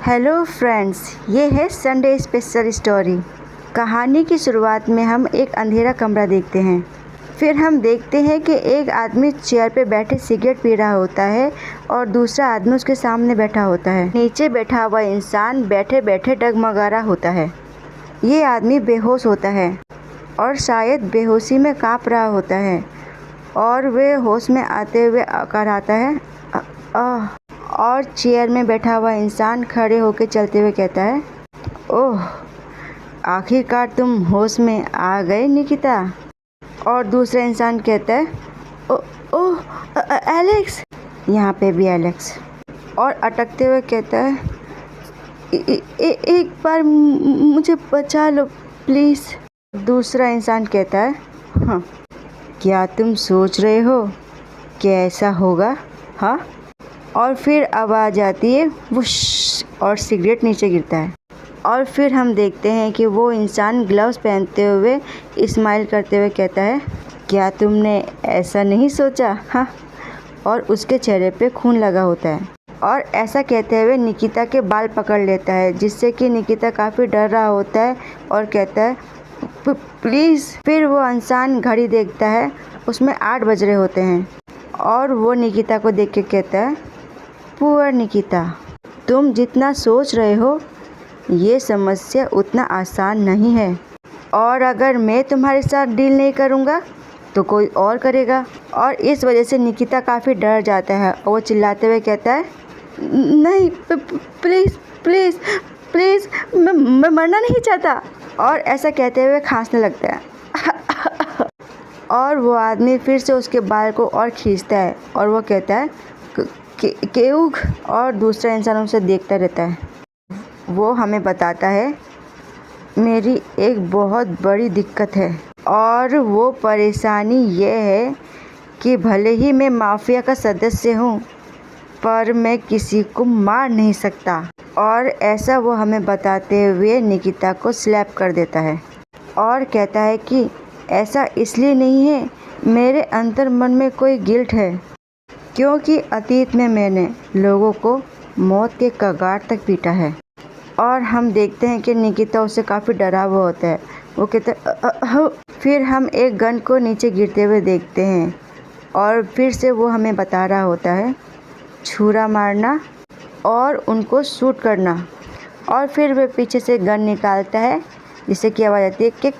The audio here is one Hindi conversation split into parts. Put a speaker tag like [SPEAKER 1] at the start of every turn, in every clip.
[SPEAKER 1] हेलो फ्रेंड्स, ये है संडे स्पेशल स्टोरी। कहानी की शुरुआत में हम एक अंधेरा कमरा देखते हैं। फिर हम देखते हैं कि एक आदमी चेयर पे बैठे सिगरेट पी रहा होता है और दूसरा आदमी उसके सामने बैठा होता है। नीचे बैठा हुआ इंसान बैठे बैठे डगमगा रहा होता है। ये आदमी बेहोश होता है और शायद बेहोशी में काँप रहा होता है और वे होश में आते हुए कराता है और चेयर में बैठा हुआ इंसान खड़े होकर चलते हुए कहता है, ओह, आखिरकार तुम होश में आ गए निकिता। और दूसरा इंसान कहता है, ओह एलेक्स। यहाँ पे भी एलेक्स। और अटकते हुए कहता है, एक बार मुझे बचा लो प्लीज़। दूसरा इंसान कहता है, हाँ, क्या तुम सोच रहे हो कि ऐसा होगा? हाँ। और फिर आवाज़ आती है वुश और सिगरेट नीचे गिरता है। और फिर हम देखते हैं कि वो इंसान ग्लव्स पहनते हुए स्माइल करते हुए कहता है, क्या तुमने ऐसा नहीं सोचा? हाँ। और उसके चेहरे पे खून लगा होता है। और ऐसा कहते हुए निकिता के बाल पकड़ लेता है, जिससे कि निकिता काफ़ी डर रहा होता है और कहता है, प्लीज़। फिर वो इंसान घड़ी देखता है, उसमें 8 बज रहे होते हैं और वो निकिता को देख के कहता है, पुअर निकिता, तुम जितना सोच रहे हो ये समस्या उतना आसान नहीं है और अगर मैं तुम्हारे साथ डील नहीं करूँगा तो कोई और करेगा। और इस वजह से निकिता काफ़ी डर जाता है और वो चिल्लाते हुए कहता है, नहीं, प्लीज़ प्लीज़ प्लीज़, मैं मरना नहीं चाहता। और ऐसा कहते हुए खांसने लगता है। और वो आदमी फिर से उसके बाल को और खींचता है और वो कहता है, केउग। और दूसरा इंसान उसे देखता रहता है। वो हमें बताता है, मेरी एक बहुत बड़ी दिक्कत है और वो परेशानी ये है कि भले ही मैं माफिया का सदस्य हूँ पर मैं किसी को मार नहीं सकता। और ऐसा वो हमें बताते हुए निकिता को स्लैप कर देता है और कहता है कि ऐसा इसलिए नहीं है, मेरे अंतर मन में कोई गिल्ट है क्योंकि अतीत में मैंने लोगों को मौत के कगार तक पीटा है। और हम देखते हैं कि निकिता उससे काफ़ी डरा हुआ होता है। वो कहता है, फिर हम एक गन को नीचे गिरते हुए देखते हैं और फिर से वो हमें बता रहा होता है, छुरा मारना और उनको शूट करना। और फिर वे पीछे से गन निकालता है जिससे कि आवाज़ आती है किक।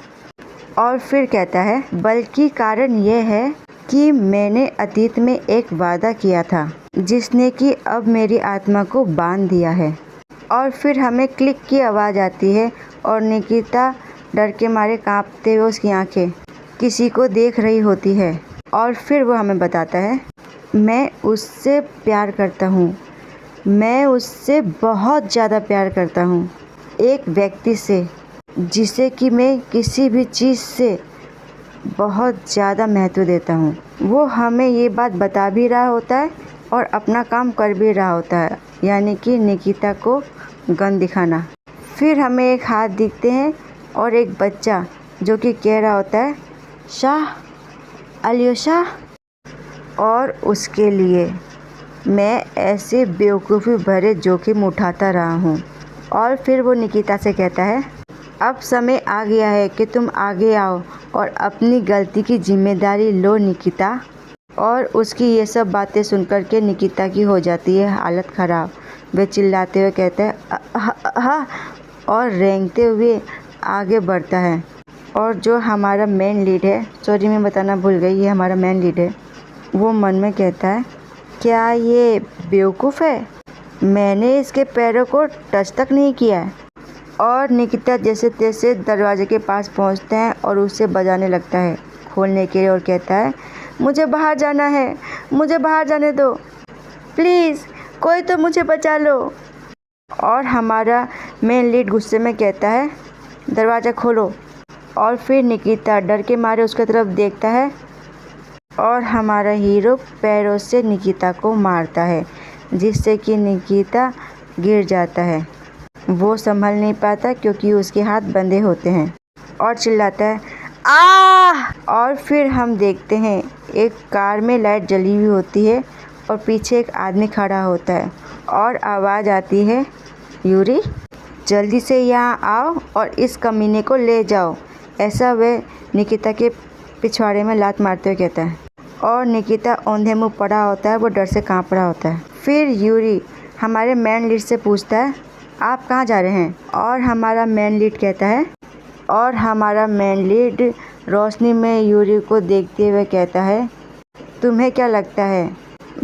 [SPEAKER 1] और फिर कहता है, बल्कि कारण यह है कि मैंने अतीत में एक वादा किया था जिसने कि अब मेरी आत्मा को बांध दिया है। और फिर हमें क्लिक की आवाज़ आती है और निकिता डर के मारे कांपते हुए उसकी आंखें किसी को देख रही होती है। और फिर वो हमें बताता है, मैं उससे प्यार करता हूँ, मैं उससे बहुत ज़्यादा प्यार करता हूँ, एक व्यक्ति से जिसे कि मैं किसी भी चीज़ से बहुत ज़्यादा महत्व देता हूँ। वो हमें ये बात बता भी रहा होता है और अपना काम कर भी रहा होता है, यानी कि निकिता को गन दिखाना। फिर हमें एक हाथ दिखते हैं और एक बच्चा जो कि कह रहा होता है, शाह, अलियोशा। और उसके लिए मैं ऐसे बेवकूफ़ी भरे जोखिम उठाता रहा हूँ। और फिर वो निकिता से कहता है, अब समय आ गया है कि तुम आगे आओ और अपनी गलती की जिम्मेदारी लो निकिता। और उसकी ये सब बातें सुनकर के निकिता की हो जाती है हालत ख़राब। वे चिल्लाते हुए कहते हैं, हाँ, और रेंगते हुए आगे बढ़ता है। और जो हमारा मेन लीड है, सॉरी मैं बताना भूल गई, ये हमारा मेन लीड है, वो मन में कहता है, क्या ये बेवकूफ़ है? मैंने इसके पैरों को टच तक नहीं किया है। और निकिता जैसे तैसे दरवाजे के पास पहुंचता है और उसे बजाने लगता है खोलने के लिए और कहता है, मुझे बाहर जाना है, मुझे बाहर जाने दो, प्लीज़ कोई तो मुझे बचा लो। और हमारा मेन लीड गुस्से में कहता है, दरवाज़ा खोलो। और फिर निकिता डर के मारे उसकी तरफ देखता है और हमारा हीरो पैरों से निकिता को मारता है जिससे कि निकिता गिर जाता है। वो संभल नहीं पाता क्योंकि उसके हाथ बंधे होते हैं और चिल्लाता है, आ। और फिर हम देखते हैं एक कार में लाइट जली हुई होती है और पीछे एक आदमी खड़ा होता है और आवाज़ आती है, यूरी, जल्दी से यहाँ आओ और इस कमीने को ले जाओ। ऐसा वह निकिता के पिछवाड़े में लात मारते हुए कहता है और निकिता औंधे मुँह पड़ा होता है, वो डर से काँप रहा होता है। फिर यूरी हमारे मैन लीड से पूछता है, आप कहाँ जा रहे हैं? और हमारा मैन लीड रोशनी में यूरी को देखते हुए कहता है, तुम्हें क्या लगता है?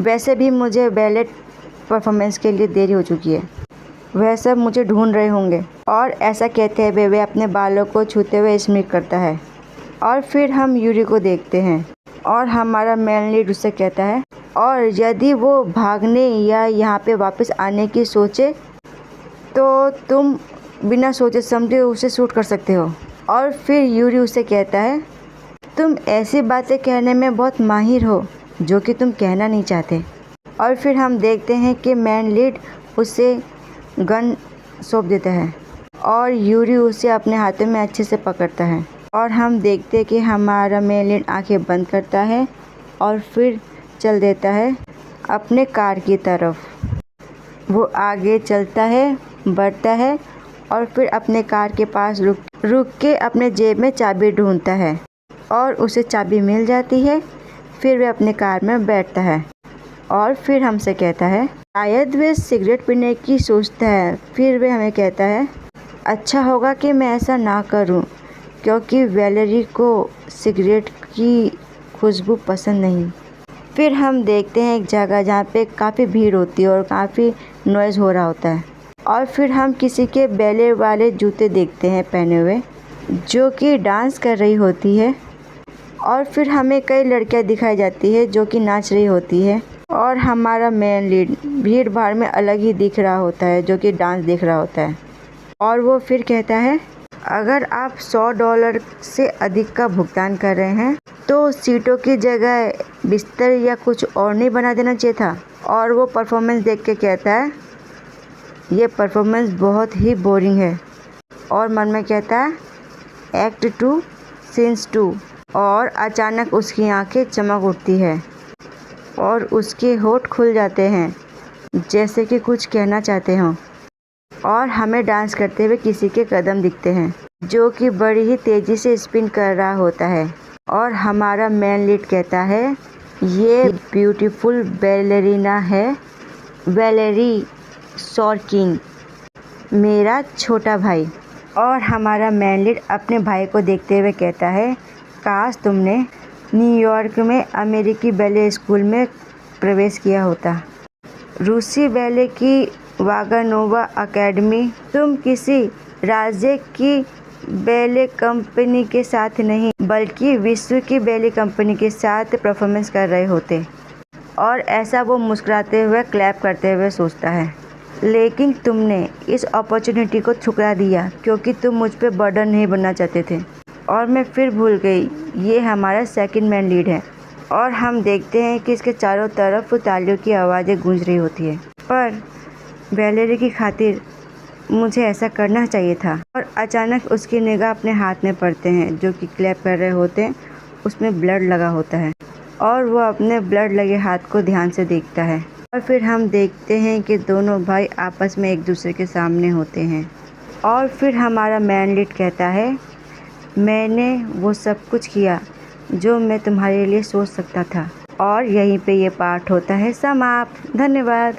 [SPEAKER 1] वैसे भी मुझे बैलेट परफॉर्मेंस के लिए देरी हो चुकी है, वह सब मुझे ढूंढ रहे होंगे। और ऐसा कहते हुए वे अपने बालों को छूते हुए स्मित करता है। और फिर हम यूरी को देखते हैं और हमारा मैन लीड उससे कहता है, और यदि वो भागने या यहाँ पे वापस आने की सोचे तो तुम बिना सोचे समझे उसे शूट कर सकते हो। और फिर यूरी उसे कहता है, तुम ऐसी बातें कहने में बहुत माहिर हो जो कि तुम कहना नहीं चाहते। और फिर हम देखते हैं कि मैन लीड उसे गन सौंप देता है और यूरी उसे अपने हाथों में अच्छे से पकड़ता है। और हम देखते हैं कि हमारा मैन लीड आंखें बंद करता है और फिर चल देता है अपने कार की तरफ। वो आगे चलता है, बढ़ता है और फिर अपने कार के पास रुक के अपने जेब में चाबी ढूंढता है और उसे चाबी मिल जाती है। फिर वह अपने कार में बैठता है और फिर हमसे कहता है, शायद वह सिगरेट पीने की सोचता है। फिर वह हमें कहता है, अच्छा होगा कि मैं ऐसा ना करूं, क्योंकि वैलेरी को सिगरेट की खुशबू पसंद नहीं। फिर हम देखते हैं एक जगह जहाँ पे काफ़ी भीड़ होती है और काफ़ी नॉइज़ हो रहा होता है। और फिर हम किसी के बैले वाले जूते देखते हैं पहने हुए, जो कि डांस कर रही होती है। और फिर हमें कई लड़कियां दिखाई जाती है जो कि नाच रही होती है। और हमारा मैन लीड भीड़ भाड़ में अलग ही दिख रहा होता है, जो कि डांस देख रहा होता है। और वो फिर कहता है, अगर आप $100 से अधिक का भुगतान कर रहे हैं तो सीटों की जगह बिस्तर या कुछ और नहीं बना देना चाहिए था। और वो परफॉर्मेंस देख के कहता है, ये परफॉर्मेंस बहुत ही बोरिंग है। और मन में कहता है, एक्ट 2 सीन्स 2। और अचानक उसकी आंखें चमक उठती है और उसके होंठ खुल जाते हैं जैसे कि कुछ कहना चाहते हों। और हमें डांस करते हुए किसी के कदम दिखते हैं जो कि बड़ी ही तेज़ी से स्पिन कर रहा होता है। और हमारा मैन लीड कहता है, ये ब्यूटीफुल बैलेरिना है वैलेरी सॉर्किन, मेरा छोटा भाई। और हमारा मैन लीड अपने भाई को देखते हुए कहता है, काश तुमने न्यूयॉर्क में अमेरिकी बैले स्कूल में प्रवेश किया होता, रूसी बैले की वागानोवा अकेडमी। तुम किसी राज्य की बैले कंपनी के साथ नहीं बल्कि विश्व की बैले कंपनी के साथ परफॉर्मेंस कर रहे होते। और ऐसा वो मुस्कुराते हुए क्लैप करते हुए सोचता है, लेकिन तुमने इस अपॉर्चुनिटी को ठुकरा दिया क्योंकि तुम मुझ पे बर्डन नहीं बनना चाहते थे। और मैं फिर भूल गई, ये हमारा सेकंड मैन लीड है। और हम देखते हैं कि इसके चारों तरफ तालियों की आवाज़ें गूंज रही होती है। पर वैलेरी की खातिर मुझे ऐसा करना चाहिए था। और अचानक उसकी निगाह अपने हाथ में पड़ते हैं जो कि क्लैप कर रहे होते हैं, उसमें ब्लड लगा होता है। और वो अपने ब्लड लगे हाथ को ध्यान से देखता है। और फिर हम देखते हैं कि दोनों भाई आपस में एक दूसरे के सामने होते हैं। और फिर हमारा मैन लीड कहता है, मैंने वो सब कुछ किया जो मैं तुम्हारे लिए सोच सकता था। और यहीं पे ये पार्ट होता है समाप्त। धन्यवाद।